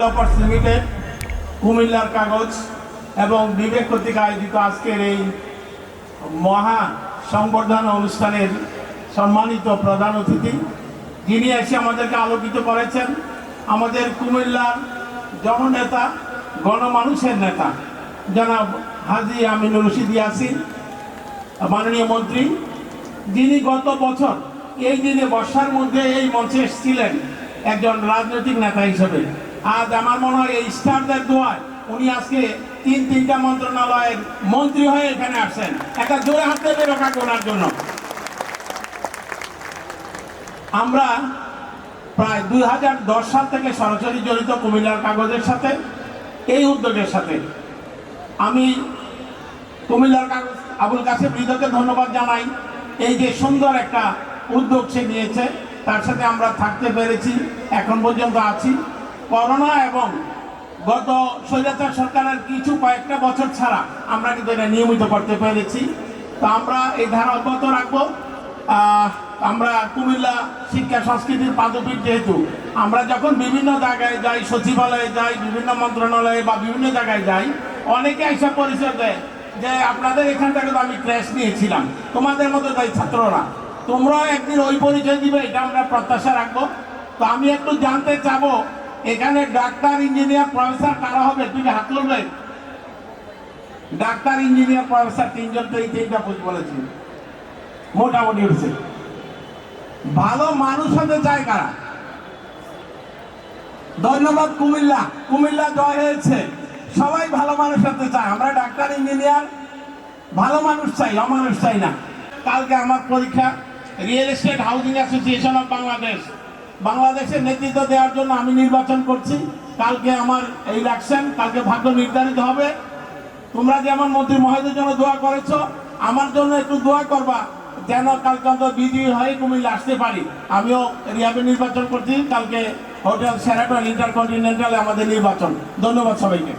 Developers limited, কুমিল্লার কাগজ এবং বিবেক কর্তৃক আয়োজিত আজকের এই মহা সংবর্ধনা অনুষ্ঠানের সম্মানিত প্রধান অতিথি যিনি এসে আমাদেরকে আলোকিত করেছেন, আমাদের কুমিল্লার জননেতা, গণমানুষের নেতা জনাব হাজী আমিনুর রশিদ ইয়াসিন, মাননীয় মন্ত্রী, যিনি গত বছর এই দিনে বর্ষার মধ্যে এই মঞ্চে এসেছিলেন একজন রাজনৈতিক নেতা হিসেবে। আজ আমার মনে হয় এই স্টারদের দোয়ায় উনি আজকে তিনটা মন্ত্রণালয়ের মন্ত্রী হয়ে এখানে আসছেন। একটা জোরে হাত দেবে রক্ষা করার জন্য। আমরা প্রায় 2010 সাল থেকে সরাসরি জড়িত কুমিল্লার কাগজের সাথে, এই উদ্যোগের সাথে। আমি কুমিল্লার কাগজ আবুল কাসেম হৃদয়কে ধন্যবাদ জানাই। এই যে সুন্দর একটা উদ্যোগ সে নিয়েছে, তার সাথে আমরা থাকতে পেরেছি, এখন পর্যন্ত আছি। করোনা এবং গত স্বৈরাচার সরকারের কয়েকটা বছর ছাড়া আমরা কিন্তু এটা নিয়মিত করতে পেরেছি। তো আমরা এই ধারা অব্যাহত রাখবো। আমরা কুমিল্লা শিক্ষা সংস্কৃতির পাদপীঠ, যেহেতু আমরা যখন বিভিন্ন জায়গায় যাই, সচিবালয়ে যাই, বিভিন্ন মন্ত্রণালয়ে বা বিভিন্ন জায়গায় যাই, অনেকে এসব পরিচয় দেয় যে আপনাদের এখান থেকে তো আমি ক্লাস নিয়েছিলাম, তোমাদের মতো তাই ছাত্ররা, তোমরাও একদিন ওই পরিচয় দিবে, এটা আমরা প্রত্যাশা রাখবো। তো আমি একটু জানতে চাবো, এখানে ডাক্তার, ইঞ্জিনিয়ার, প্রফেসর কারা হবে? তুমি হাত তুলবে। ডাক্তার, ইঞ্জিনিয়ার, প্রফেসর তিনজন, তো এই তিনটা বলেছি মোটামুটি হচ্ছে। ভালো মানুষ হতে চায় কারা? ধন্যবাদ কুমিল্লা, কুমিল্লা জয় হয়েছে। সবাই ভালো মানুষ হতে চায়। আমরা ডাক্তার, ইঞ্জিনিয়ার, ভালো মানুষ চাই, অমানুষ চাই না। কালকে আমার পরীক্ষা। Real estate housing association of Bangladesh, বাংলাদেশের নেতৃত্ব দেওয়ার জন্য আমি নির্বাচন করছি। কালকে আমার ইলেকশন, কালকে ভাগ্য নির্ধারিত হবে। তোমরা যেমন মন্ত্রী মহোদয়ের জন্য দোয়া করেছো, আমার জন্য একটু দোয়া করবা যেন কালকে অন্তত বিজয়ী হয়ে কুমিল্লা আসতে পারি। আমিও রিয়াবে নির্বাচন করছি। কালকে হোটেল শেরাটন ইন্টারকন্টিনেন্টালে আমাদের নির্বাচন। ধন্যবাদ সবাইকে।